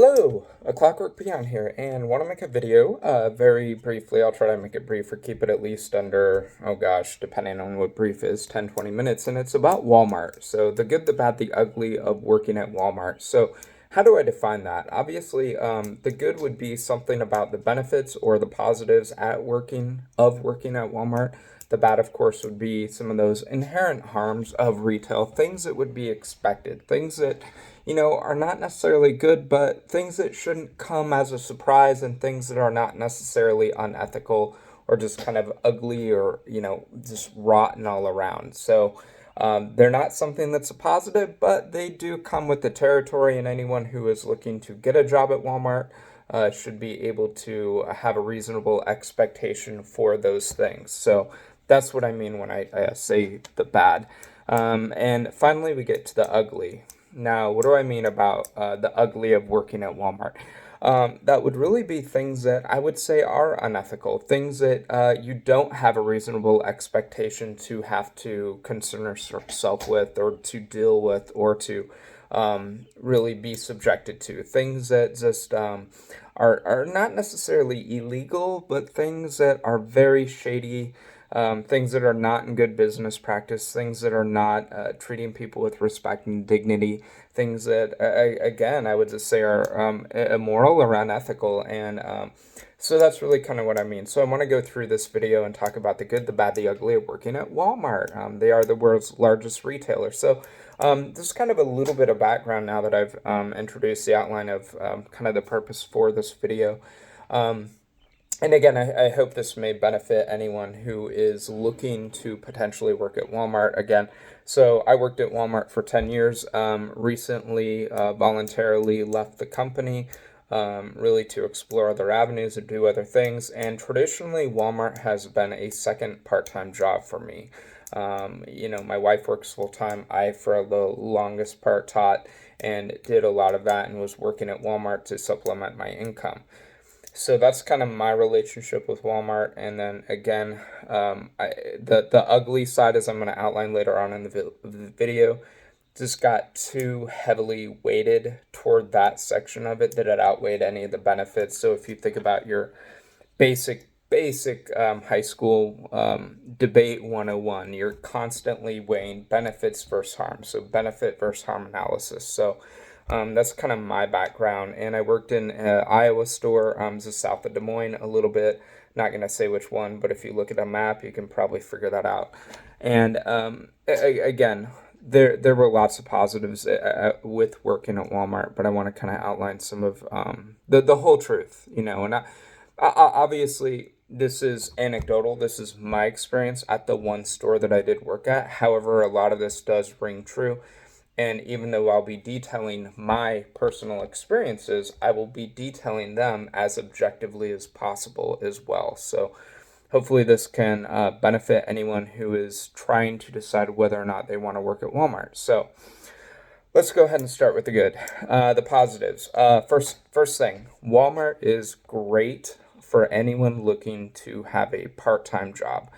Hello, a Clockwork Peon here, and want to make a video, very briefly. I'll try to make it brief or keep it at least under, oh gosh, depending on what brief is, 10-20 minutes, and it's about Walmart. So the good, the bad, the ugly of working at Walmart. So how do I define that? Obviously, the good would be something about the benefits or the positives working at Walmart. The bad, of course, would be some of those inherent harms of retail, things that would be expected, things that, are not necessarily good, but things that shouldn't come as a surprise and things that are not necessarily unethical or just kind of ugly or, just rotten all around. So they're not something that's a positive, but they do come with the territory, and anyone who is looking to get a job at Walmart should be able to have a reasonable expectation for those things. So that's what I mean when I say the bad. And finally, we get to the ugly. Now, what do I mean about the ugly of working at Walmart? That would really be things that I would say are unethical, things that you don't have a reasonable expectation to have to concern yourself with or to deal with or to really be subjected to. Things that just are not necessarily illegal, but things that are very shady. Things that are not in good business practice, things that are not treating people with respect and dignity, things that, again, I would just say are immoral or unethical. And so that's really kind of what I mean. So I want to go through this video and talk about the good, the bad, the ugly of working at Walmart. They are the world's largest retailer. So this is kind of a little bit of background now that I've introduced the outline of kind of the purpose for this video. And again, I hope this may benefit anyone who is looking to potentially work at Walmart. Again, so I worked at Walmart for 10 years, recently voluntarily left the company, really to explore other avenues and do other things. And traditionally, Walmart has been a second part-time job for me. My wife works full-time. I, for the longest part, taught and did a lot of that and was working at Walmart to supplement my income. So that's kind of my relationship with Walmart. And then again, the ugly side, as I'm going to outline later on in the video, just got too heavily weighted toward that section of it that it outweighed any of the benefits. So if you think about your basic high school debate 101, you're constantly weighing benefits versus harm. So benefit versus harm analysis. So that's kind of my background, and I worked in an Iowa store, just south of Des Moines a little bit. Not going to say which one, but if you look at a map, you can probably figure that out. And again, there were lots of positives with working at Walmart, but I want to kind of outline some of the whole truth, and obviously this is anecdotal. This is my experience at the one store that I did work at. However, a lot of this does ring true. And even though I'll be detailing my personal experiences, I will be detailing them as objectively as possible as well. So hopefully this can benefit anyone who is trying to decide whether or not they want to work at Walmart. So let's go ahead and start with the good. The positives. First thing, Walmart is great for anyone looking to have a part-time job.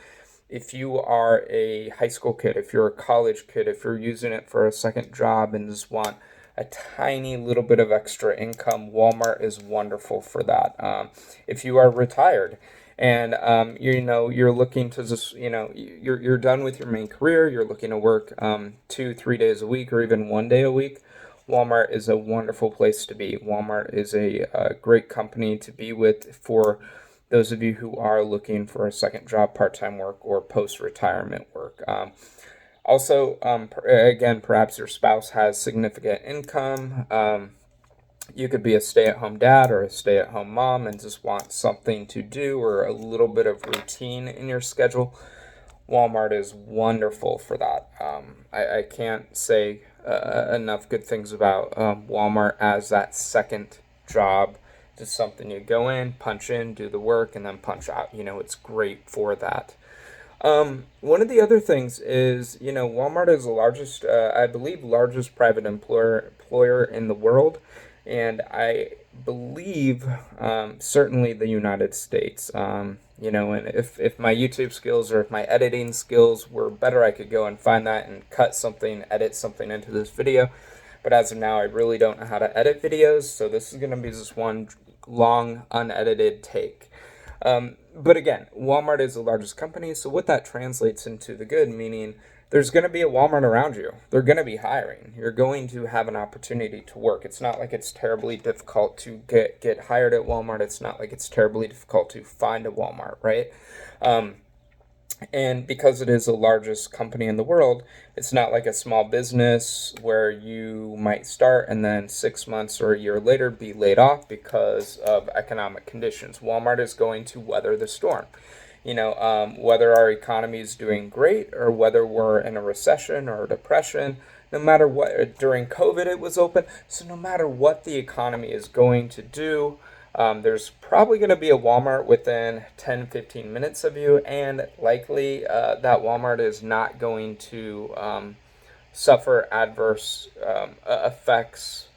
If you are a high school kid, if you're a college kid, if you're using it for a second job and just want a tiny little bit of extra income, Walmart is wonderful for that. If you are retired and you're looking to just you're done with your main career, you're looking to work 2-3 days a week or even 1 day a week, Walmart is a wonderful place to be. Walmart is a great company to be with for those of you who are looking for a second job, part-time work, or post-retirement work. Also, again, perhaps your spouse has significant income. You could be a stay-at-home dad or a stay-at-home mom and just want something to do or a little bit of routine in your schedule. Walmart is wonderful for that. I can't say enough good things about Walmart as that second job. Just something you go in, punch in, do the work, and then punch out. It's great for that. One of the other things is, Walmart is the largest, I believe, largest private employer in the world, and I believe certainly the United States. And if my YouTube skills or if my editing skills were better, I could go and find that and cut something, edit something into this video. but as of now, I really don't know how to edit videos, so this is going to be just one long, unedited take. But again, Walmart is the largest company, so what that translates into the good, meaning there's going to be a Walmart around you. They're going to be hiring. You're going to have an opportunity to work. It's not like it's terribly difficult to get hired at Walmart. It's not like it's terribly difficult to find a Walmart, right? And because it is the largest company in the world, it's not like a small business where you might start and then 6 months or a year later be laid off because of economic conditions. Walmart is going to weather the storm. Whether our economy is doing great or whether we're in a recession or a depression, no matter what, during COVID it was open. So no matter what the economy is going to do, there's probably going to be a Walmart within 10-15 minutes of you, and likely that Walmart is not going to suffer adverse effects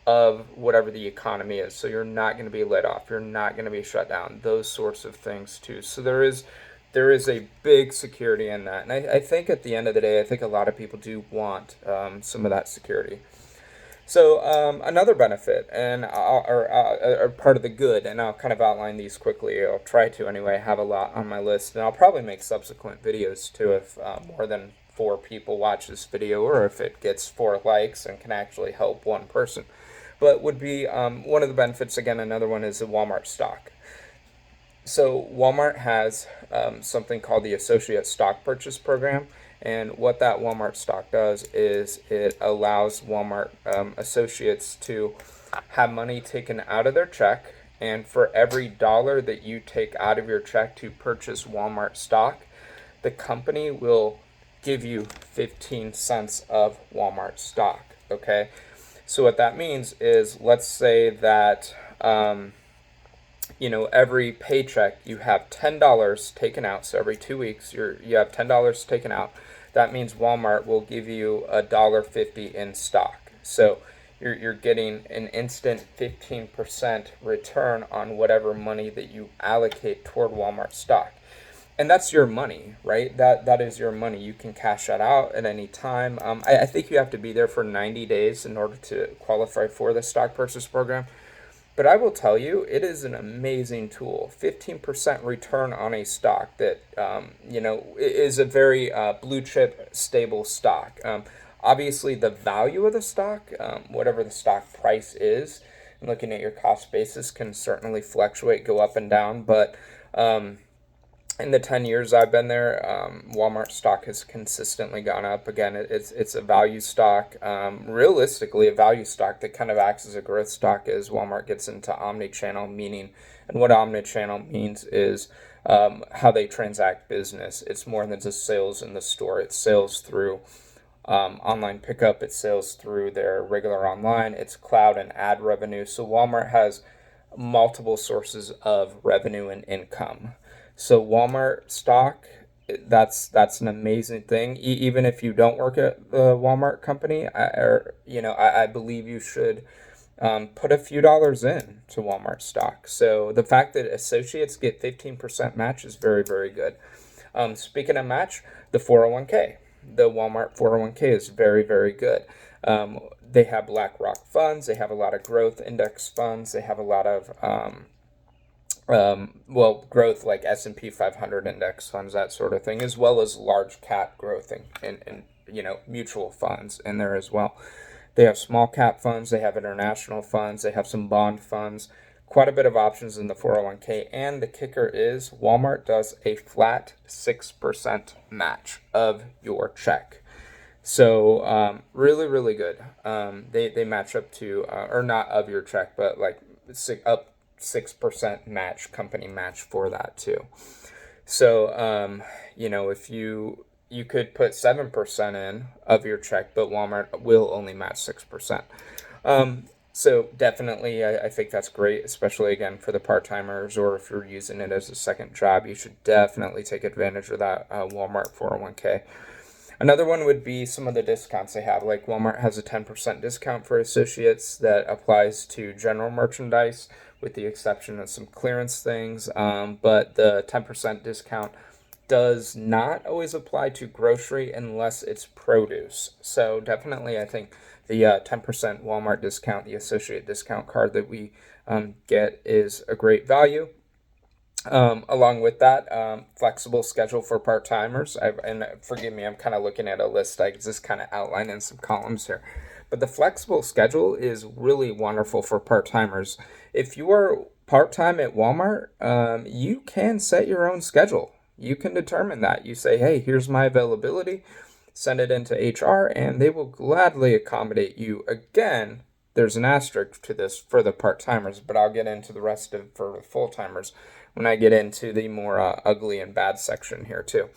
of whatever the economy is. So you're not going to be laid off. You're not going to be shut down. Those sorts of things too. So there is a big security in that. And I think at the end of the day, I think a lot of people do want some of that security. So another benefit or part of the good, and I'll kind of outline these quickly. I'll try to anyway. I have a lot on my list, and I'll probably make subsequent videos too if more than 4 people watch this video, or if it gets 4 likes and can actually help one person. But would be one of the benefits, again, another one is the Walmart stock. So Walmart has something called the Associate Stock Purchase Program. And what that Walmart stock does is it allows Walmart associates to have money taken out of their check. And for every dollar that you take out of your check to purchase Walmart stock, the company will give you 15 cents of Walmart stock. Okay. So what that means is, let's say that, every paycheck you have $10 taken out. So every 2 weeks you have $10 taken out. That means Walmart will give you $1.50 in stock. So you're getting an instant 15% return on whatever money that you allocate toward Walmart stock. And that's your money, right? That is your money. You can cash that out at any time. I think you have to be there for 90 days in order to qualify for the stock purchase program. But I will tell you, it is an amazing tool. 15% return on a stock that, is a very blue chip, stable stock. Obviously, the value of the stock, whatever the stock price is, and looking at your cost basis can certainly fluctuate, go up and down. But in the 10 years I've been there, Walmart stock has consistently gone up. Again, it's a value stock. Realistically, a value stock that kind of acts as a growth stock as Walmart gets into omni-channel, meaning, and what omni-channel means is how they transact business. It's more than just sales in the store. It's sales through online pickup. It's sales through their regular online. It's cloud and ad revenue. So Walmart has multiple sources of revenue and income. So Walmart stock, that's an amazing thing. Even if you don't work at the Walmart company, I believe you should put a few dollars in to Walmart stock. So the fact that associates get 15% match is very, very good. Speaking of match, the 401k, the Walmart 401k is very, very good. They have BlackRock funds. They have a lot of growth index funds. They have a lot of growth like S&P 500 index funds, that sort of thing, as well as large cap growth and mutual funds in there as well. They have small cap funds, they have international funds, they have some bond funds, quite a bit of options in the 401k. And the kicker is Walmart does a flat 6% match of your check. So really, really good. They match up to, or not of your check, but like up 6% match, company match for that too. So, if you could put 7% in of your check, but Walmart will only match 6%. So definitely, I think that's great, especially again for the part-timers, or if you're using it as a second job, you should definitely take advantage of that Walmart 401k. Another one would be some of the discounts they have. Like Walmart has a 10% discount for associates that applies to general merchandise, with the exception of some clearance things. But the 10% discount does not always apply to grocery unless it's produce. So definitely, I think the 10% Walmart discount, the associate discount card that we get is a great value. Along with that, flexible schedule for part-timers. And forgive me, I'm kind of looking at a list. I just kind of outline in some columns here. But the flexible schedule is really wonderful for part-timers. If you are part-time at Walmart, you can set your own schedule. You can determine that. You say, hey, here's my availability, send it into HR, and they will gladly accommodate you. Again, there's an asterisk to this for the part-timers, but I'll get into the rest of for the full-timers when I get into the more ugly and bad section here too.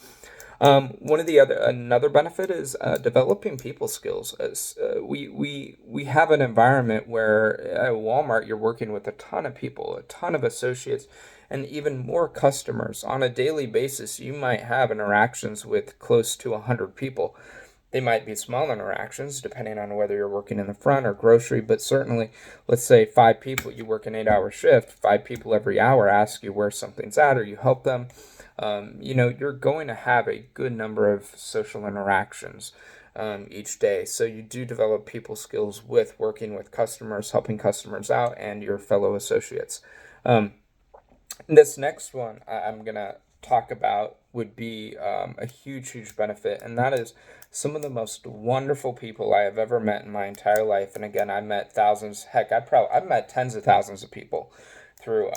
Another benefit is developing people skills. We have an environment where at Walmart you're working with a ton of people, a ton of associates, and even more customers. On a daily basis, you might have interactions with close to 100 people. They might be small interactions depending on whether you're working in the front or grocery, but certainly, let's say 5 people, you work an 8-hour shift, 5 people every hour ask you where something's at or you help them. You're going to have a good number of social interactions each day. So you do develop people skills with working with customers, helping customers out, and your fellow associates. This next one I'm going to talk about would be a huge benefit, and that is some of the most wonderful people I have ever met in my entire life. And again, I met thousands, heck, I've met tens of thousands of people through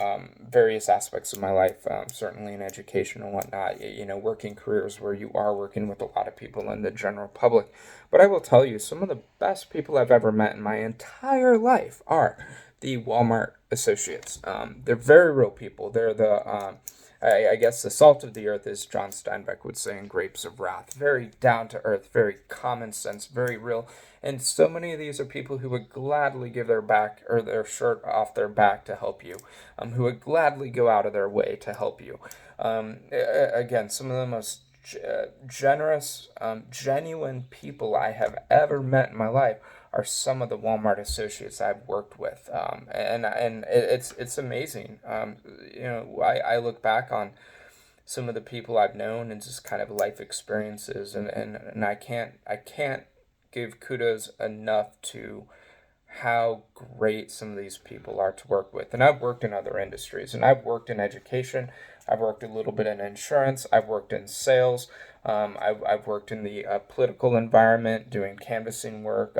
various aspects of my life, certainly in education and whatnot, working careers where you are working with a lot of people in the general public. But I will tell you, some of the best people I've ever met in my entire life are the Walmart associates. They're very real people. They're I guess the salt of the earth, as John Steinbeck would say in Grapes of Wrath. Very down to earth, very common sense, very real. And so many of these are people who would gladly give their back or their shirt off their back to help you, who would gladly go out of their way to help you. Again, some of the most generous, genuine people I have ever met in my life are some of the Walmart associates I've worked with, and it's amazing. I look back on some of the people I've known and just kind of life experiences, and I can't give kudos enough to how great some of these people are to work with. And I've worked in other industries, and I've worked in education. I've worked a little bit in insurance. I've worked in sales. I've worked in the political environment doing canvassing work.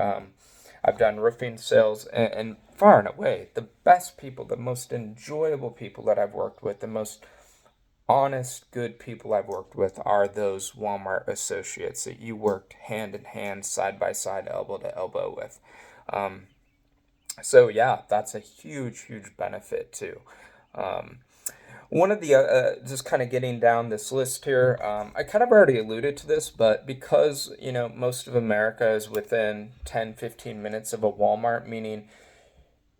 I've done roofing sales, and far and away, the best people, the most enjoyable people that I've worked with, the most honest, good people I've worked with are those Walmart associates that you worked hand in hand, side by side, elbow to elbow with. So yeah, that's a huge benefit too. One of the, just kind of getting down this list here, I kind of already alluded to this, but because, most of America is within 10-15 minutes of a Walmart, meaning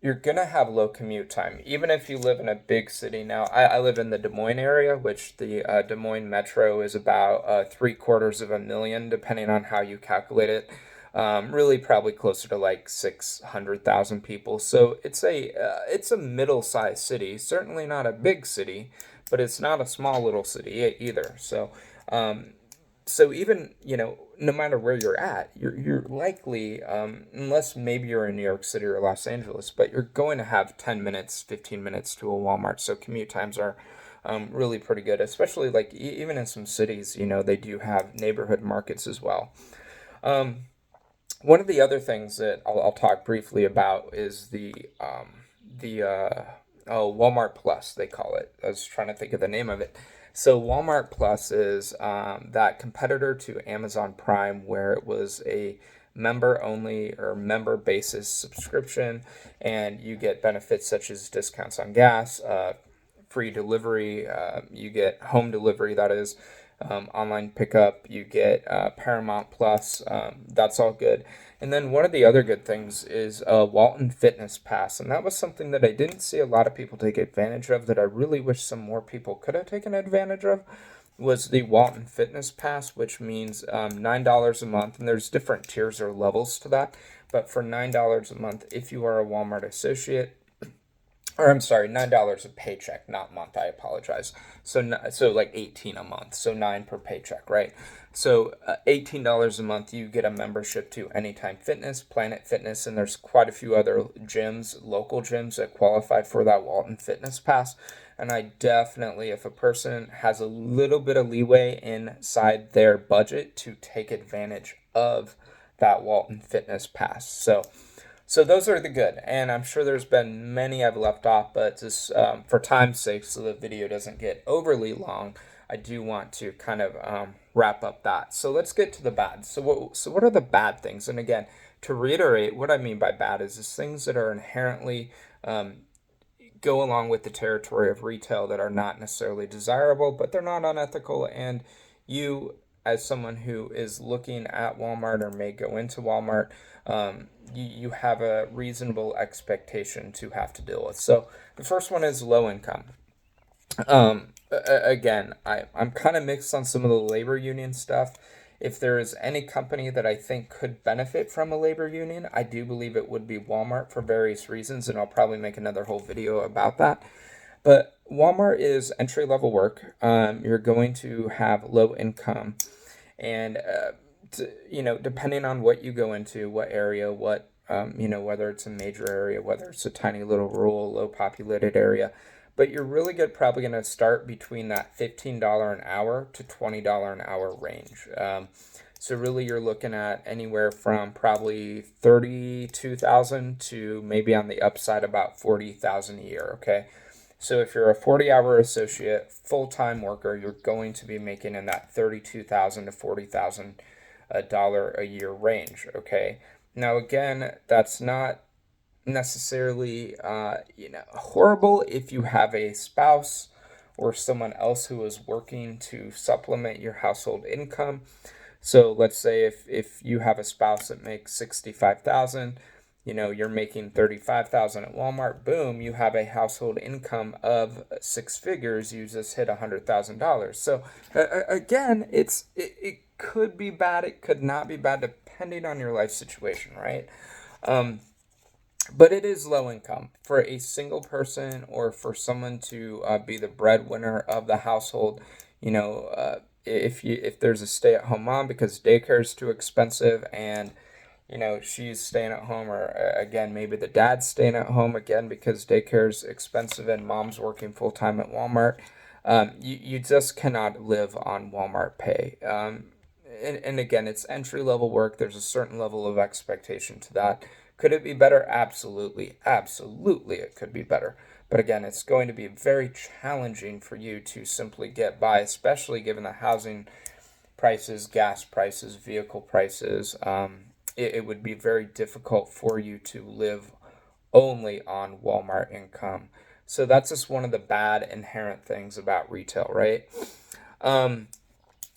you're going to have low commute time, even if you live in a big city. Now, I live in the Des Moines area, which the Des Moines metro is about 750,000, depending on how you calculate it. Really probably closer to like 600,000 people. So it's a middle-sized city, certainly not a big city, but it's not a small little city either. So even, no matter where you're at, you're likely, unless maybe you're in New York City or Los Angeles, but you're going to have 10 minutes, 15 minutes to a Walmart. So commute times are really pretty good, especially like even in some cities, they do have neighborhood markets as well. One of the other things that I'll talk briefly about is the Walmart Plus, they call it. I was trying to think of the name of it. So Walmart Plus is that competitor to Amazon Prime, where it was a member only or member basis subscription, and you get benefits such as discounts on gas, free delivery, you get home delivery, that is, online pickup, you get Paramount Plus, that's all good. And then one of the other good things is Walton Fitness Pass, and that was something that I didn't see a lot of people take advantage of, that I really wish some more people could have taken advantage of, was the Walton Fitness Pass, which means $9 a month, and there's different tiers or levels to that, but for $9 a month, if you are a Walmart associate, or I'm sorry, $9 a paycheck, not month. I apologize. So like 18 a month, so nine per paycheck, right? So $18 a month, you get a membership to Anytime Fitness, Planet Fitness, and there's quite a few other gyms, local gyms that qualify for that Walton Fitness Pass. And I definitely, if a person has a little bit of leeway inside their budget, to take advantage of that Walton Fitness Pass. So those are the good, and I'm sure there's been many I've left off, but just for time's sake, so the video doesn't get overly long, I do want to kind of wrap up that. So let's get to the bad. So what are the bad things? And again, to reiterate, what I mean by bad is just things that are inherently go along with the territory of retail that are not necessarily desirable, but they're not unethical. And you, as someone who is looking at Walmart or may go into Walmart, you have a reasonable expectation to have to deal with. So the first one is low income. Again, I'm kind of mixed on some of the labor union stuff. If there is any company that I think could benefit from a labor union, I do believe it would be Walmart for various reasons, and I'll probably make another whole video about that. But Walmart is entry level work. You're going to have low income, and depending on what you go into, what area, what whether it's a major area, whether it's a tiny little rural, low populated area. But you're really good, probably going to start between that $15 an hour to $20 an hour range. So really, you're looking at anywhere from probably 32,000 to maybe on the upside about 40,000 a year. Okay, so if you're a 40-hour associate, full-time worker, you're going to be making in that 32,000 to 40,000 dollar a year range. Okay, now again, that's not necessarily horrible if you have a spouse or someone else who is working to supplement your household income. So let's say if you have a spouse that makes 65,000, you're making 35,000 at Walmart, boom, you have a household income of six figures. You just hit $100,000. So again, it could be bad, it could not be bad, depending on your life situation, right? But it is low income for a single person or for someone to be the breadwinner of the household. If there's a stay-at-home mom because daycare is too expensive, and she's staying at home, or again maybe the dad's staying at home again because daycare is expensive and mom's working full-time at Walmart. You just cannot live on Walmart pay. And again, it's entry level work. There's a certain level of expectation to that. Could it be better? Absolutely. Absolutely, it could be better. But again, it's going to be very challenging for you to simply get by, especially given the housing prices, gas prices, vehicle prices. It would be very difficult for you to live only on Walmart income. So that's just one of the bad inherent things about retail, right?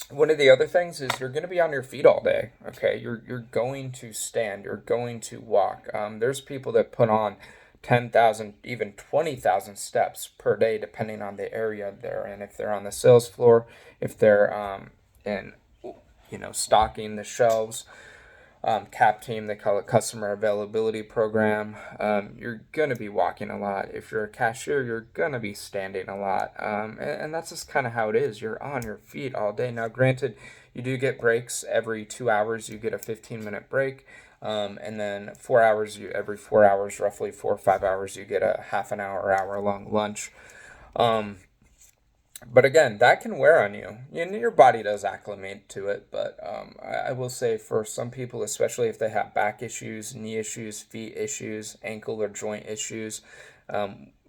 One of the other things is you're going to be on your feet all day. Okay, you're going to stand, you're going to walk. There's people that put on 10,000, even 20,000 steps per day, depending on the area they're in. If they're on the sales floor, if they're in stocking the shelves. CAP team, they call it customer availability program. You're going to be walking a lot. If you're a cashier, you're going to be standing a lot. And that's just kind of how it is. You're on your feet all day. Now, granted, you do get breaks every 2 hours. You get a 15-minute break. And then 4 hours, every 4 hours, roughly 4 or 5 hours, you get a half an hour, hour-long lunch. But again, that can wear on you. Your body does acclimate to it, but I will say for some people, especially if they have back issues, knee issues, feet issues, ankle or joint issues,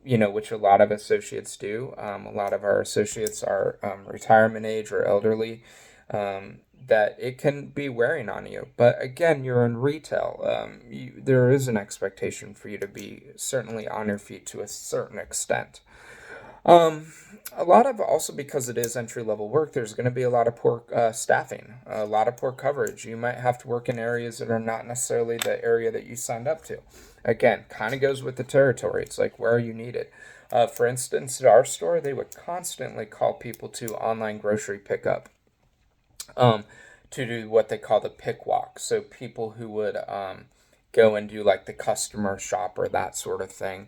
which a lot of associates do. A lot of our associates are retirement age or elderly, that it can be wearing on you. But again, you're in retail. There is an expectation for you to be certainly on your feet to a certain extent. A lot of also because it is entry level work, there's going to be a lot of poor staffing, a lot of poor coverage. You might have to work in areas that are not necessarily the area that you signed up to. Again, kind of goes with the territory. It's like, where are you needed? For instance, at our store, they would constantly call people to online grocery pickup, to do what they call the pick walk. So people who would go and do like the customer shop or that sort of thing.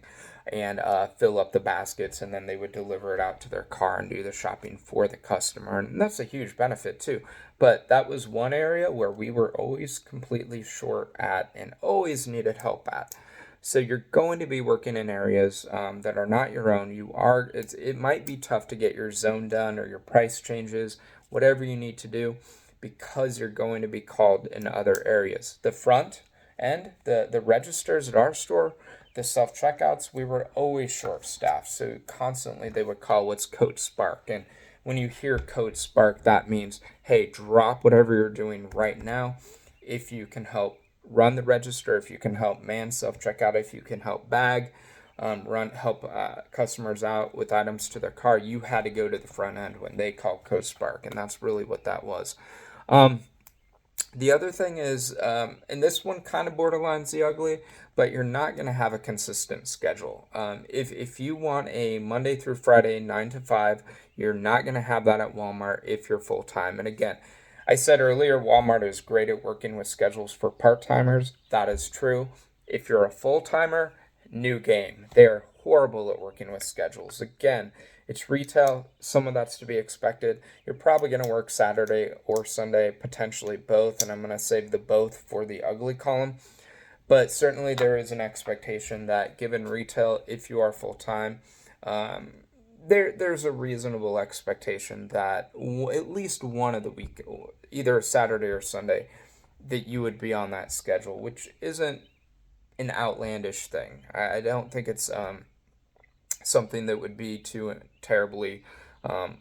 and fill up the baskets, and then they would deliver it out to their car and do the shopping for the customer. And that's a huge benefit too. But that was one area where we were always completely short at and always needed help at. So you're going to be working in areas that are not your own. It might be tough to get your zone done or your price changes, whatever you need to do, because you're going to be called in other areas. The front end, the registers at our store, the self-checkouts, we were always short-staffed. So constantly they would call what's Code Spark. And when you hear Code Spark, that means, hey, drop whatever you're doing right now. If you can help run the register, if you can help man self-checkout, if you can help bag, help customers out with items to their car, you had to go to the front end when they called Code Spark. And that's really what that was. The other thing is, and this one kind of borderlines the ugly, but you're not going to have a consistent schedule. If you want a Monday through Friday, 9 to 5, you're not going to have that at Walmart if you're full-time. And again, I said earlier, Walmart is great at working with schedules for part-timers. That is true. If you're a full-timer, new game. They are horrible at working with schedules. Again, it's retail. Some of that's to be expected. You're probably going to work Saturday or Sunday, potentially both, and I'm going to save the both for the ugly column. But certainly there is an expectation that given retail, if you are full-time, there's a reasonable expectation that at least one of the week, either Saturday or Sunday, that you would be on that schedule, which isn't an outlandish thing. I don't think it's something that would be too terribly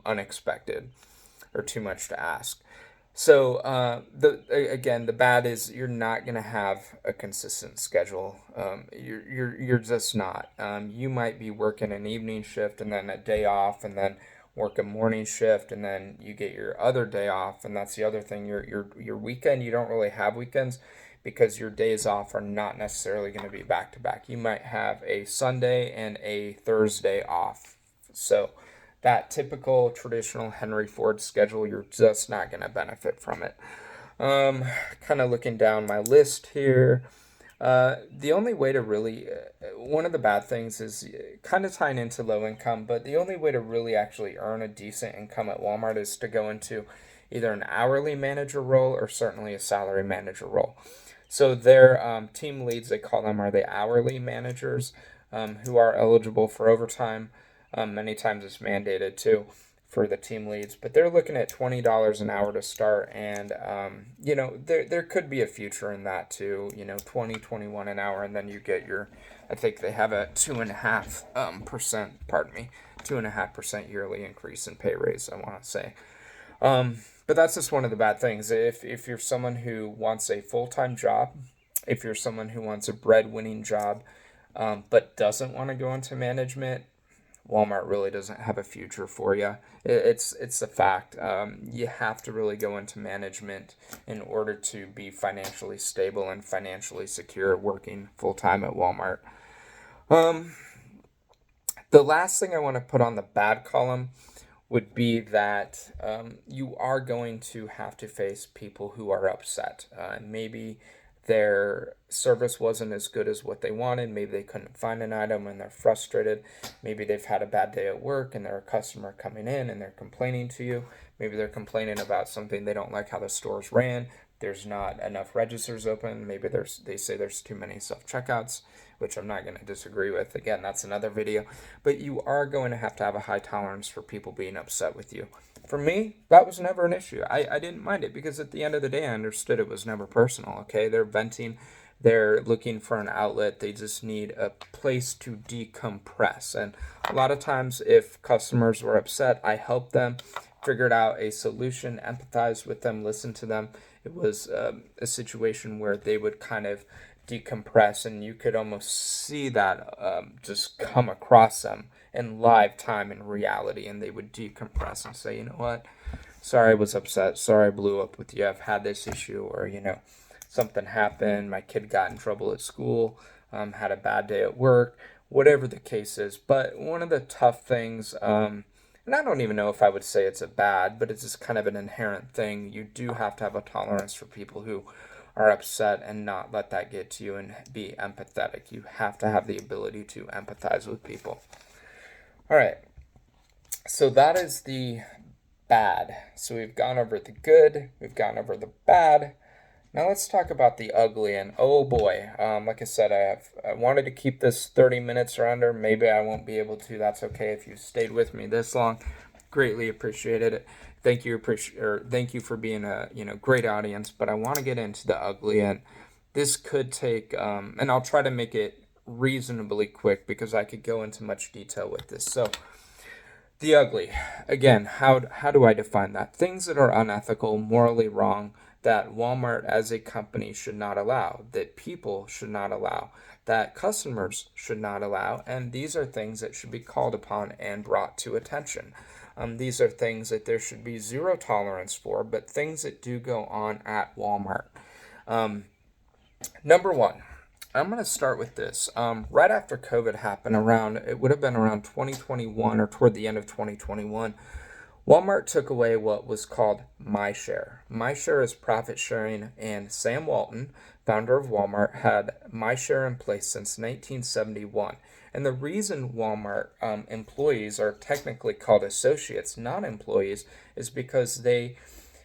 unexpected or too much to ask. So the bad is you're not going to have a consistent schedule. You're just not. You might be working an evening shift and then a day off, and then work a morning shift, and then you get your other day off. And that's the other thing. Your weekend, you don't really have weekends because your days off are not necessarily going to be back to back. You might have a Sunday and a Thursday off. So that typical traditional Henry Ford schedule, you're just not going to benefit from it. Kind of looking down my list here. The only way to really, one of the bad things is kind of tying into low income, but the only way to really actually earn a decent income at Walmart is to go into either an hourly manager role or certainly a salary manager role. So their team leads, they call them, are the hourly managers who are eligible for overtime. Many times it's mandated too for the team leads, but they're looking at $20 an hour to start, and there could be a future in that too. 20, 21 an hour, and then you get your, I think they have a 2.5% 2.5% yearly increase in pay raise, I want to say. But that's just one of the bad things. If you're someone who wants a full-time job, if you're someone who wants a breadwinning job, but doesn't want to go into management, Walmart really doesn't have a future for you. It's a fact. You have to really go into management in order to be financially stable and financially secure working full-time at Walmart. The last thing I want to put on the bad column would be that you are going to have to face people who are upset. Maybe their service wasn't as good as what they wanted. Maybe they couldn't find an item and they're frustrated. Maybe they've had a bad day at work and they're a customer coming in and they're complaining to you. Maybe they're complaining about something they don't like how the store's ran. There's not enough registers open. Maybe they say there's too many self-checkouts, which I'm not going to disagree with. Again, that's another video. But you are going to have a high tolerance for people being upset with you. For me, that was never an issue. I didn't mind it because at the end of the day, I understood it was never personal, okay? They're venting. They're looking for an outlet. They just need a place to decompress. And a lot of times if customers were upset, I helped them, figured out a solution, empathized with them, listened to them. It was a situation where they would kind of decompress, and you could almost see that just come across them in live time in reality, and they would decompress and say, you know what, sorry I was upset, sorry I blew up with you, I've had this issue, or something happened, my kid got in trouble at school, had a bad day at work, whatever the case is. But one of the tough things, and I don't even know if I would say it's a bad, but it's just kind of an inherent thing. You do have to have a tolerance for people who are upset and not let that get to you and be empathetic. You have to have the ability to empathize with people. All right. So that is the bad. So we've gone over the good, we've gone over the bad. Now let's talk about the ugly, and oh boy, like I said, I wanted to keep this 30 minutes or under. Maybe I won't be able to. That's okay if you stayed with me this long. Greatly appreciated it. Thank you for being a great audience. But I want to get into the ugly, and this could take and I'll try to make it reasonably quick because I could go into much detail with this. So the ugly, again, how do I define that? Things that are unethical, morally wrong, that Walmart as a company should not allow, that people should not allow, that customers should not allow, and these are things that should be called upon and brought to attention. These are things that there should be zero tolerance for, but things that do go on at Walmart. Number one, I'm going to start with this. Right after COVID happened, it would have been around 2021 or toward the end of 2021, Walmart took away what was called MyShare. MyShare is profit sharing, and Sam Walton, founder of Walmart, had MyShare in place since 1971. And the reason Walmart employees are technically called associates, not employees, is because they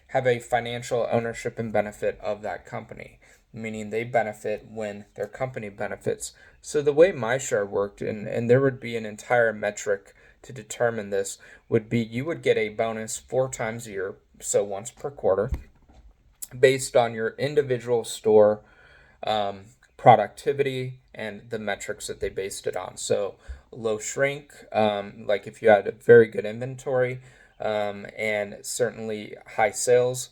have a financial ownership and benefit of that company, meaning they benefit when their company benefits. So the way MyShare worked, and there would be an entire metric to determine this, would be you would get a bonus 4 times a year, so once per quarter, based on your individual store productivity and the metrics that they based it on. So low shrink, like if you had a very good inventory, and certainly high sales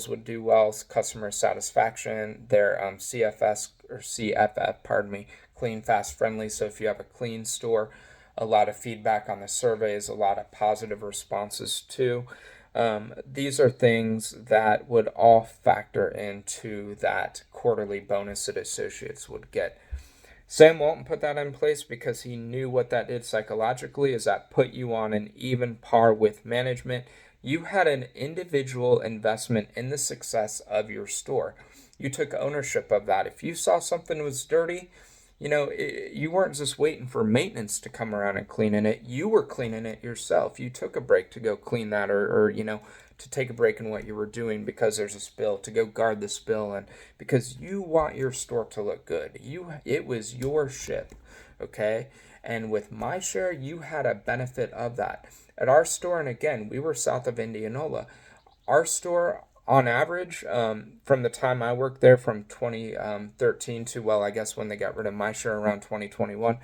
would do well. Customer satisfaction, their CFS or CFF, pardon me, clean, fast, friendly. So if you have a clean store, a lot of feedback on the surveys, a lot of positive responses too. These are things that would all factor into that quarterly bonus that associates would get. Sam Walton put that in place because he knew what that did psychologically, is that put you on an even par with management. You had an individual investment in the success of your store. You took ownership of that. If you saw something was dirty, you weren't just waiting for maintenance to come around and cleaning it. You were cleaning it yourself. You took a break to go clean that, or to take a break in what you were doing because there's a spill, to go guard the spill, and because you want your store to look good. It was your ship, okay? And with MyShare, you had a benefit of that. At our store, and again, we were south of Indianola, our store, on average, from the time I worked there, from 2013 to, well, I guess when they got rid of MyShare around 2021,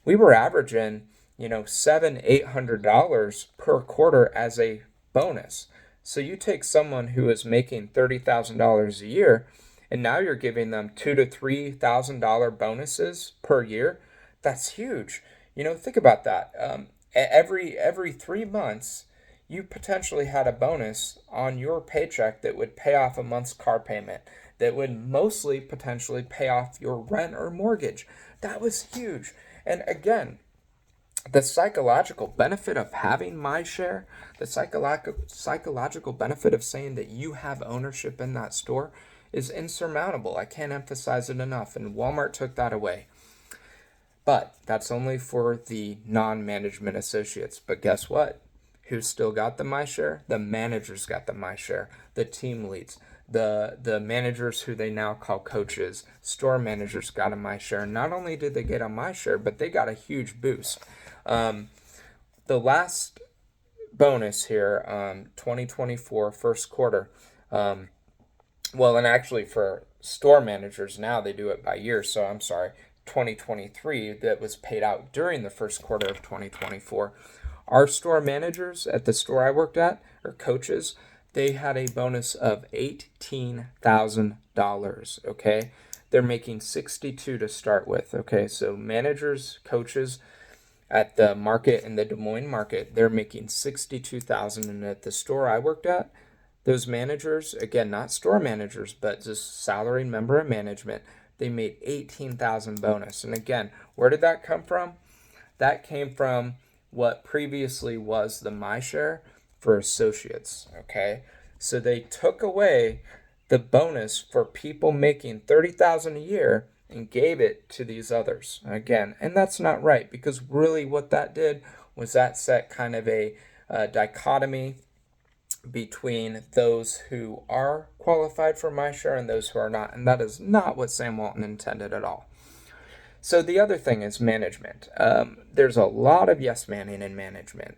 we were averaging, $700-800 per quarter as a bonus. So you take someone who is making $30,000 a year, and now you're giving them $2,000 to $3,000 bonuses per year. That's huge. Think about that. Every 3 months, you potentially had a bonus on your paycheck that would pay off a month's car payment, that would mostly potentially pay off your rent or mortgage. That was huge. And again, the psychological benefit of having MyShare, the psychological benefit of saying that you have ownership in that store is insurmountable. I can't emphasize it enough. And Walmart took that away. But that's only for the non-management associates. But guess what? Who still got the MyShare? The managers got the MyShare, the team leads, the managers who they now call coaches, store managers got a MyShare. Not only did they get a MyShare, but they got a huge boost. The last bonus here, 2024 first quarter, and actually for store managers now they do it by year, so I'm sorry, 2023, that was paid out during the first quarter of 2024. Our store managers at the store I worked at, or coaches, they had a bonus of $18,000, okay? They're making 62 to start with, okay? So managers, coaches at the market, in the Des Moines market, they're making 62,000, and at the store I worked at, those managers, again, not store managers, but just salary member of management, they made 18,000 bonus. And again, where did that come from? That came from what previously was the MyShare for associates, okay? So they took away the bonus for people making $30,000 a year and gave it to these others again. And that's not right, because really what that did was that set kind of a dichotomy between those who are qualified for my share and those who are not. And that is not what Sam Walton intended at all. So the other thing is management. There's a lot of yes manning in management.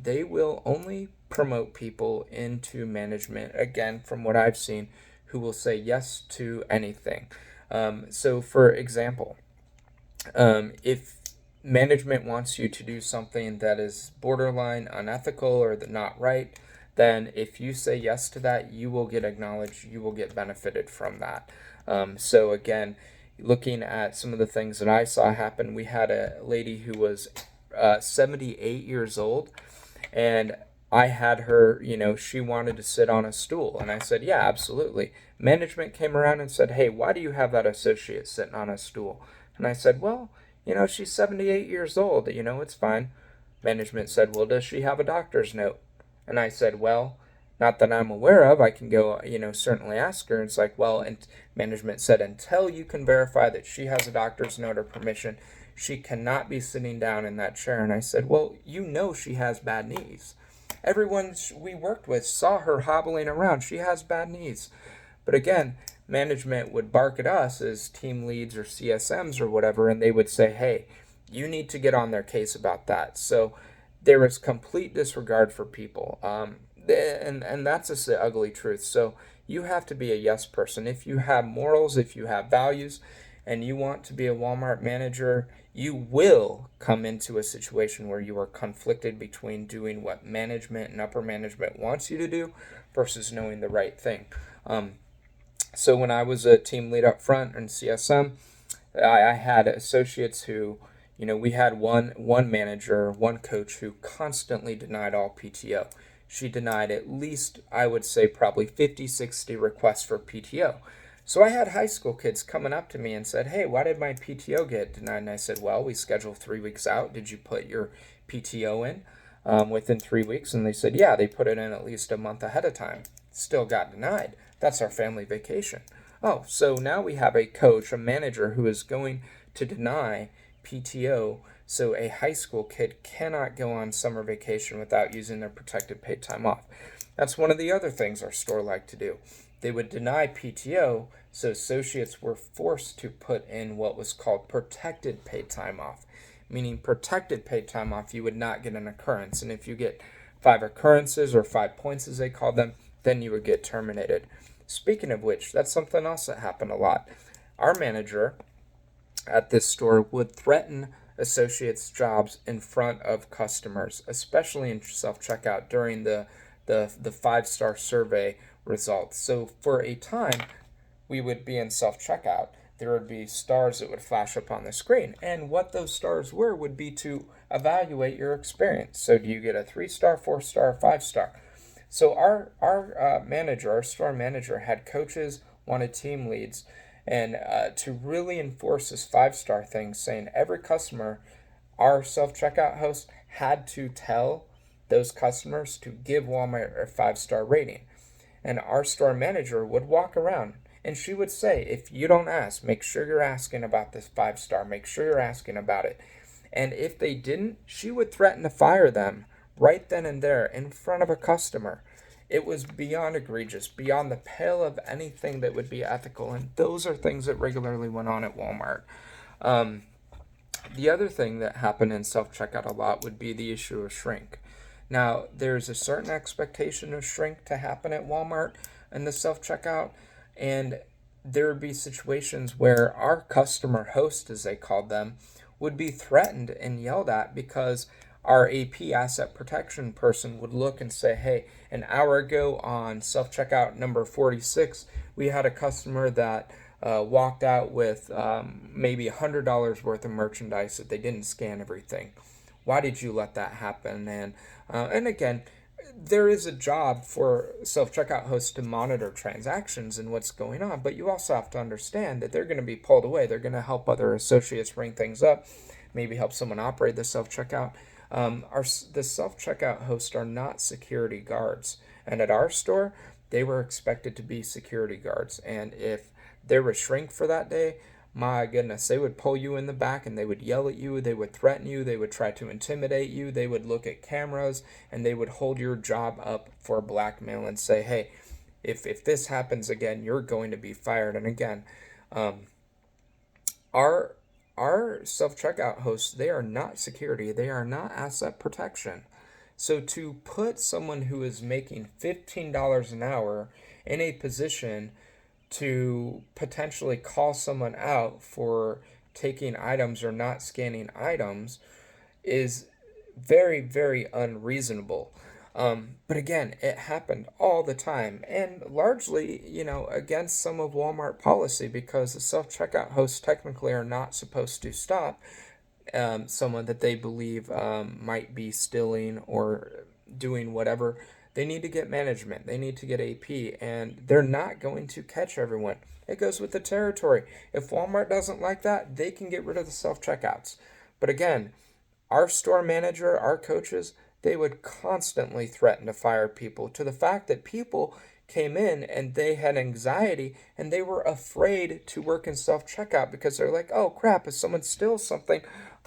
They will only promote people into management, again, from what I've seen, who will say yes to anything. So for example, if management wants you to do something that is borderline unethical or not right, then if you say yes to that, you will get acknowledged, you will get benefited from that. So again, looking at some of the things that I saw happen, we had a lady who was 78 years old, and I had her, she wanted to sit on a stool. And I said, yeah, absolutely. Management came around and said, hey, why do you have that associate sitting on a stool? And I said, well, she's 78 years old. It's fine. Management said, well, does she have a doctor's note? And I said, well, not that I'm aware of. I can go, certainly ask her. And it's like, well, and management said, until you can verify that she has a doctor's note or permission, she cannot be sitting down in that chair. And I said, well, she has bad knees. Everyone we worked with saw her hobbling around. She has bad knees. But again, management would bark at us as team leads or CSMs or whatever, and they would say, hey, you need to get on their case about that. So there was complete disregard for people. And that's just the ugly truth. So you have to be a yes person. If you have morals, if you have values, and you want to be a Walmart manager, you will come into a situation where you are conflicted between doing what management and upper management wants you to do versus knowing the right thing. So when I was a team lead up front in CSM, I had associates who, we had one manager, one coach who constantly denied all PTO. She denied at least, I would say, probably 50, 60 requests for PTO. So I had high school kids coming up to me and said, hey, why did my PTO get denied? And I said, well, we scheduled 3 weeks out. Did you put your PTO in within 3 weeks? And they said, yeah, they put it in at least a month ahead of time. Still got denied. That's our family vacation. Oh, so now we have a coach, a manager who is going to deny PTO, so a high school kid cannot go on summer vacation without using their protected paid time off. That's one of the other things our store liked to do. They would deny PTO, so associates were forced to put in what was called protected paid time off, meaning protected paid time off, you would not get an occurrence. And if you get 5 occurrences or 5 points, as they called them, then you would get terminated. Speaking of which, that's something else that happened a lot. Our manager at this store would threaten associates' jobs in front of customers, especially in self-checkout during the 5-star survey results. So for a time, we would be in self-checkout. There would be stars that would flash up on the screen. And what those stars were would be to evaluate your experience. So do you get a 3-star, 4-star, 5-star? So our manager, our store manager, had coaches, wanted team leads, and to really enforce this 5-star thing, saying every customer, our self-checkout host had to tell those customers to give Walmart a 5-star rating. And our store manager would walk around and she would say, if you don't ask, make sure you're asking about this 5-star, make sure you're asking about it. And if they didn't, she would threaten to fire them right then and there in front of a customer. It was beyond egregious, beyond the pale of anything that would be ethical. And those are things that regularly went on at Walmart. The other thing that happened in self-checkout a lot would be the issue of shrink. Now, there's a certain expectation of shrink to happen at Walmart in the self-checkout, and there would be situations where our customer host, as they called them, would be threatened and yelled at because our AP asset protection person would look and say, hey, an hour ago on self-checkout number 46, we had a customer that walked out with maybe $100 worth of merchandise that they didn't scan everything. Why did you let that happen? And again, there is a job for self-checkout hosts to monitor transactions and what's going on, but you also have to understand that they're going to be pulled away. They're going to help other associates ring things up, maybe help someone operate the self-checkout. The self-checkout hosts are not security guards. And at our store, they were expected to be security guards. And if there was shrink for that day, my goodness, they would pull you in the back and they would yell at you, they would threaten you, they would try to intimidate you, they would look at cameras, and they would hold your job up for blackmail and say, hey, if this happens again, you're going to be fired. And again, our self-checkout hosts, they are not security, they are not asset protection. So to put someone who is making $15 an hour in a position to potentially call someone out for taking items or not scanning items is very, very unreasonable. But again, it happened all the time, and largely, against some of Walmart policy, because the self-checkout hosts technically are not supposed to stop someone that they believe might be stealing or doing whatever. They need to get management. They need to get AP, and they're not going to catch everyone. It goes with the territory. If Walmart doesn't like that, they can get rid of the self-checkouts. But again, our store manager, our coaches, they would constantly threaten to fire people, to the fact that people came in and they had anxiety and they were afraid to work in self-checkout because they're like, oh crap, if someone steals something,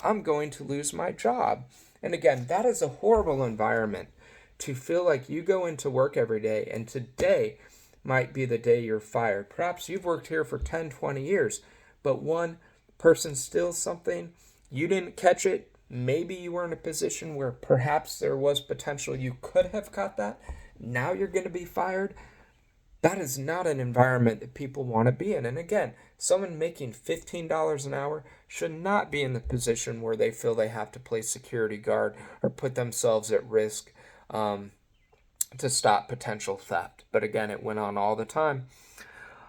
I'm going to lose my job. And again, that is a horrible environment to feel like you go into work every day and today might be the day you're fired. Perhaps you've worked here for 10, 20 years, but one person steals something, you didn't catch it. Maybe you were in a position where perhaps there was potential you could have caught that. Now you're going to be fired. That is not an environment that people want to be in. And again, someone making $15 an hour should not be in the position where they feel they have to play security guard or put themselves at risk to stop potential theft. But again, it went on all the time.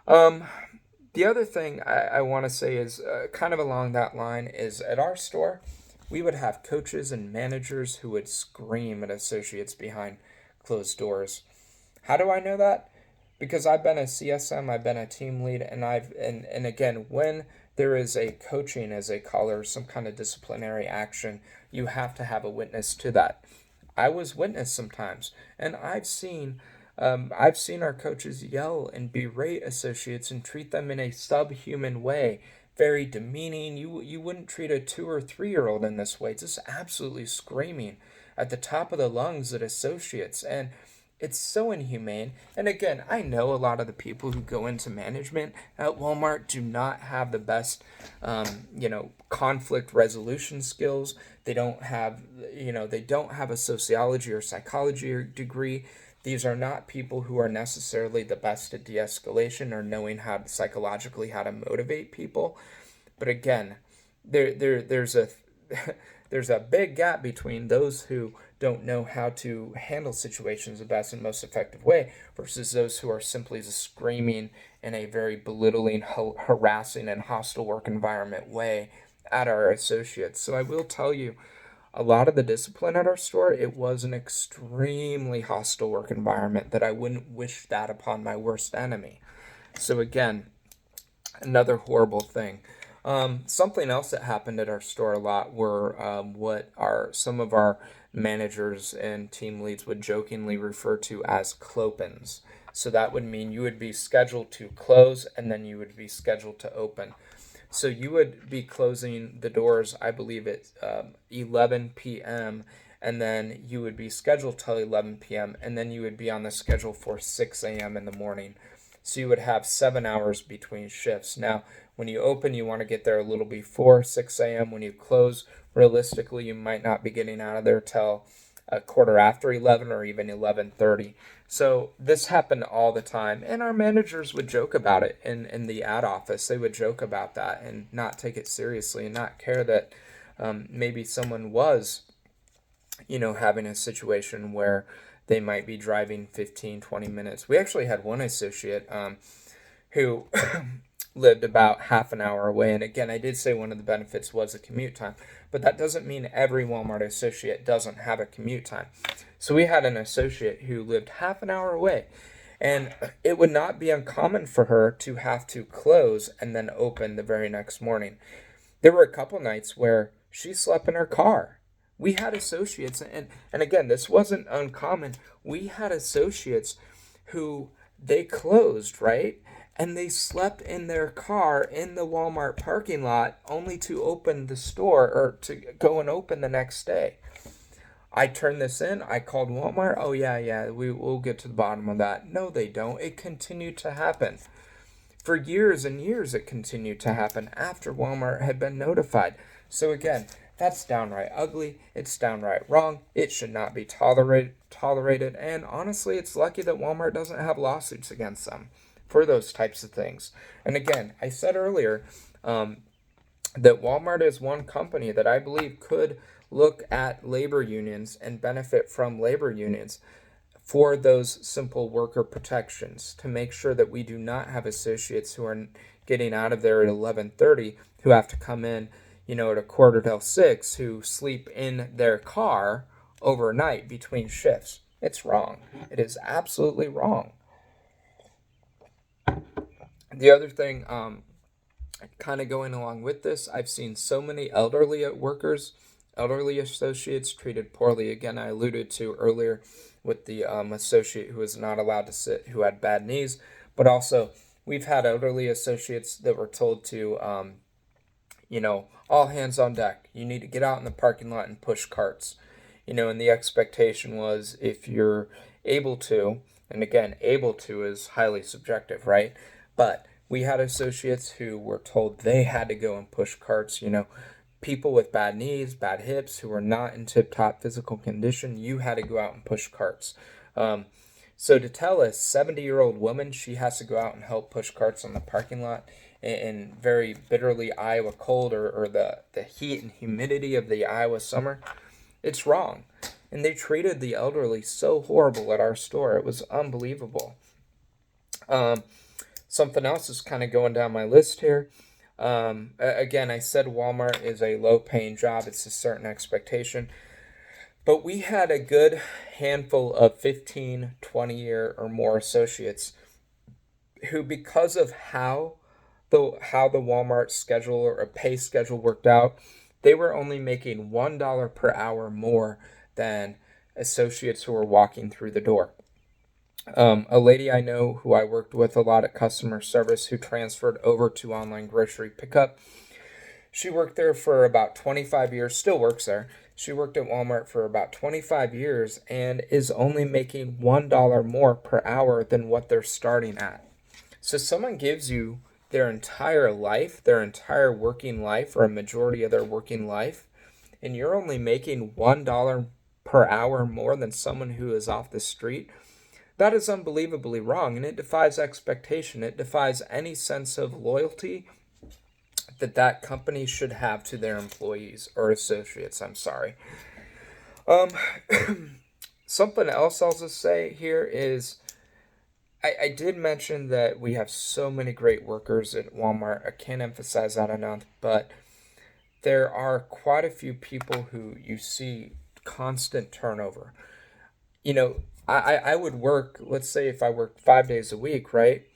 The other thing I want to say is kind of along that line is at our store, we would have coaches and managers who would scream at associates behind closed doors. How do I know that? Because I've been a CSM, I've been a team lead, and and again, when there is a coaching, as they call it, or some kind of disciplinary action, you have to have a witness to that. I was witness sometimes, and I've seen our coaches yell and berate associates and treat them in a subhuman way, very demeaning. You wouldn't treat a 2 or 3-year-old in this way, just absolutely screaming at the top of the lungs at associates, and it's so inhumane. And again, I know a lot of the people who go into management at Walmart do not have the best, conflict resolution skills. They don't have a sociology or psychology degree. These are not people who are necessarily the best at de-escalation or knowing how to psychologically how to motivate people. But again, there's a there's a big gap between those who don't know how to handle situations the best and most effective way versus those who are simply just screaming in a very belittling, harassing, and hostile work environment way at our associates. So I will tell you, a lot of the discipline at our store, it was an extremely hostile work environment that I wouldn't wish that upon my worst enemy. So again, another horrible thing. Something else that happened at our store a lot were what some of our managers and team leads would jokingly refer to as clopins. So that would mean you would be scheduled to close and then you would be scheduled to open. So you would be closing the doors, I believe at 11 p.m., and then you would be scheduled till 11 p.m., and then you would be on the schedule for 6 a.m. in the morning. So you would have 7 hours between shifts. Now, when you open, you want to get there a little before 6 a.m. When you close, realistically, you might not be getting out of there till a quarter after 11 or even 11:30. So this happened all the time, and our managers would joke about it in the ad office. They would joke about that and not take it seriously and not care that maybe someone was, having a situation where they might be driving 15, 20 minutes. We actually had one associate who lived about half an hour away. And again, I did say one of the benefits was the commute time, but that doesn't mean every Walmart associate doesn't have a commute time. So we had an associate who lived half an hour away, and it would not be uncommon for her to have to close and then open the very next morning. There were a couple nights where she slept in her car. We had associates, and again, this wasn't uncommon. We had associates who they closed, right? And they slept in their car in the Walmart parking lot only to open the store or to go and open the next day. I turned this in. I called Walmart. Oh, yeah, we'll get to the bottom of that. No, they don't. It continued to happen. For years and years, it continued to happen after Walmart had been notified. So again, that's downright ugly. It's downright wrong. It should not be tolerated. And honestly, it's lucky that Walmart doesn't have lawsuits against them for those types of things. And again, I said earlier that Walmart is one company that I believe could look at labor unions and benefit from labor unions for those simple worker protections to make sure that we do not have associates who are getting out of there at 11:30 who have to come in, at a quarter till 6, who sleep in their car overnight between shifts. It's wrong. It is absolutely wrong. The other thing, kind of going along with this, I've seen so many elderly workers, elderly associates treated poorly. Again, I alluded to earlier with the associate who was not allowed to sit, who had bad knees, but also we've had elderly associates that were told to, all hands on deck. You need to get out in the parking lot and push carts. And the expectation was if you're able to, and again, able to is highly subjective, right? But we had associates who were told they had to go and push carts, people with bad knees, bad hips, who were not in tip-top physical condition, you had to go out and push carts. So to tell a 70-year-old woman she has to go out and help push carts on the parking lot in very bitterly Iowa cold or the heat and humidity of the Iowa summer, it's wrong. And they treated the elderly so horrible at our store. It was unbelievable. Something else is kind of going down my list here. Again, I said Walmart is a low-paying job. It's a certain expectation. But we had a good handful of 15, 20-year or more associates who, because of how the Walmart schedule or a pay schedule worked out, they were only making $1 per hour more than associates who were walking through the door. A lady I know who I worked with a lot at customer service who transferred over to online grocery pickup. She worked there for about 25 years, still works there. She worked at Walmart for about 25 years and is only making $1 more per hour than what they're starting at. So someone gives you their entire life, their entire working life, or a majority of their working life, and you're only making $1 per hour more than someone who is off the street. That is unbelievably wrong, and it defies expectation. It defies any sense of loyalty that company should have to their employees or associates. I'm sorry. Something else I'll just say here is I did mention that we have so many great workers at Walmart. I can't emphasize that enough, but there are quite a few people who you see constant turnover. I would work, let's say if I worked 5 days a week, right?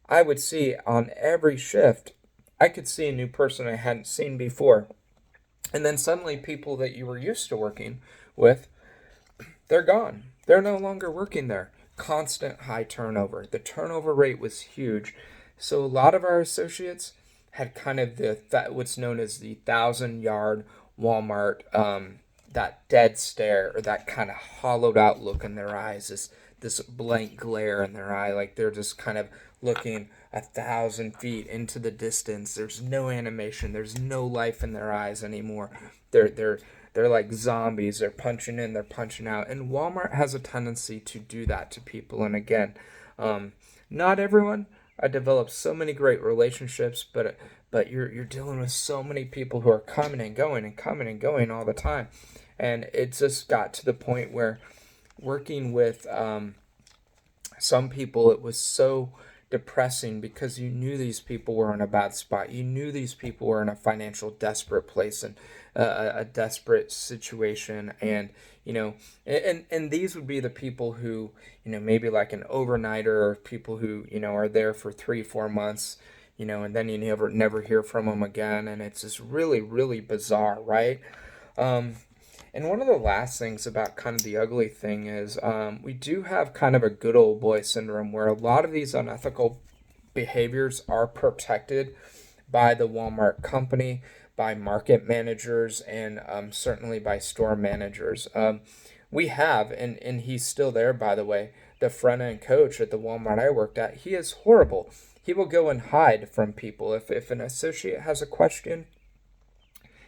I would see on every shift, I could see a new person I hadn't seen before. And then suddenly people that you were used to working with, they're gone. They're no longer working there. Constant high turnover. The turnover rate was huge. So a lot of our associates had kind of what's known as the 1,000-yard Walmart that dead stare or that kind of hollowed out look in their eyes, this blank glare in their eye, like they're just kind of looking 1,000 feet into the distance. There's no animation. There's no life in their eyes anymore. They're like zombies. They're punching in. They're punching out. And Walmart has a tendency to do that to people. And again, not everyone. I developed so many great relationships, but you're dealing with so many people who are coming and going and coming and going all the time. And it just got to the point where working with some people, it was so depressing because you knew these people were in a bad spot. You knew these people were in a financial desperate place and a desperate situation. And, and these would be the people who, maybe like an overnighter or people who, are there for 3-4 months, and then you never hear from them again. And it's just really, really bizarre, right? And one of the last things about kind of the ugly thing is we do have kind of a good old boy syndrome where a lot of these unethical behaviors are protected by the Walmart company, by market managers, and certainly by store managers. We have, and he's still there, by the way, the front end coach at the Walmart I worked at. He is horrible. He will go and hide from people. If an associate has a question,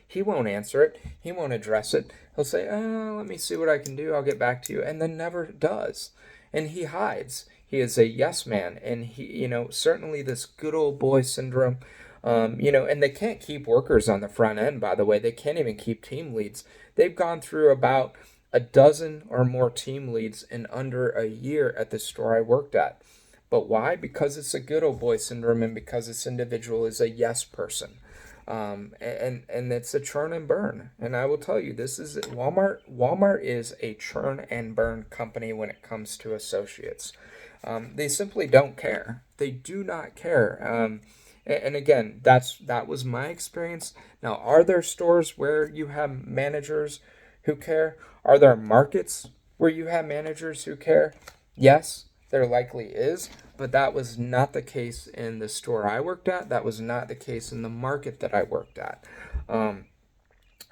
he won't answer it. He won't address it. He'll say, let me see what I can do. I'll get back to you. And then never does. And he hides. He is a yes man. And he, certainly this good old boy syndrome, and they can't keep workers on the front end, by the way. They can't even keep team leads. They've gone through about a dozen or more team leads in under a year at the store I worked at. But why? Because it's a good old boy syndrome and because this individual is a yes person. And it's a churn and burn. And I will tell you, this is Walmart. Walmart is a churn and burn company when it comes to associates. They simply don't care. They do not care. And again, that was my experience. Now, are there stores where you have managers who care? Are there markets where you have managers who care? Yes, there likely is, but that was not the case in the store I worked at. That was not the case in the market that I worked at.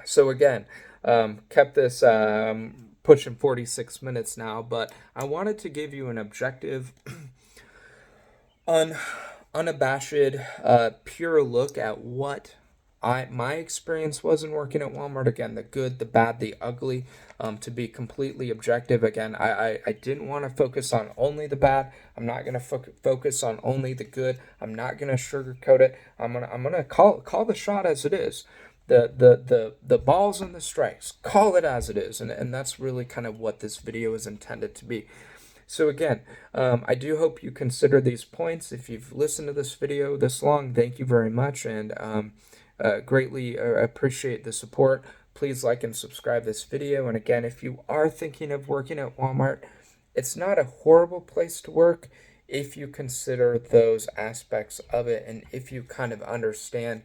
So again, kept this pushing 46 minutes now, but I wanted to give you an objective, unabashed, pure look at what my experience was in working at Walmart. Again, the good, the bad, the ugly, to be completely objective. Again, I didn't want to focus on only the bad. I'm not going to focus on only the good. I'm not going to sugarcoat it. I'm gonna call the shot as it is. The balls and the strikes, call it as it is. And that's really kind of what this video is intended to be. So again, I do hope you consider these points. If you've listened to this video this long, thank you very much, and greatly appreciate the support. Please like and subscribe this video. And again, if you are thinking of working at Walmart, it's not a horrible place to work if you consider those aspects of it and if you kind of understand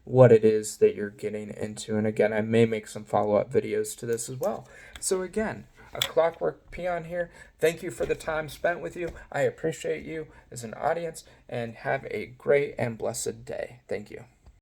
what it is that you're getting into. And again, I may make some follow-up videos to this as well. So again, a clockwork peon here. Thank you for the time spent with you. I appreciate you as an audience, and have a great and blessed day. Thank you.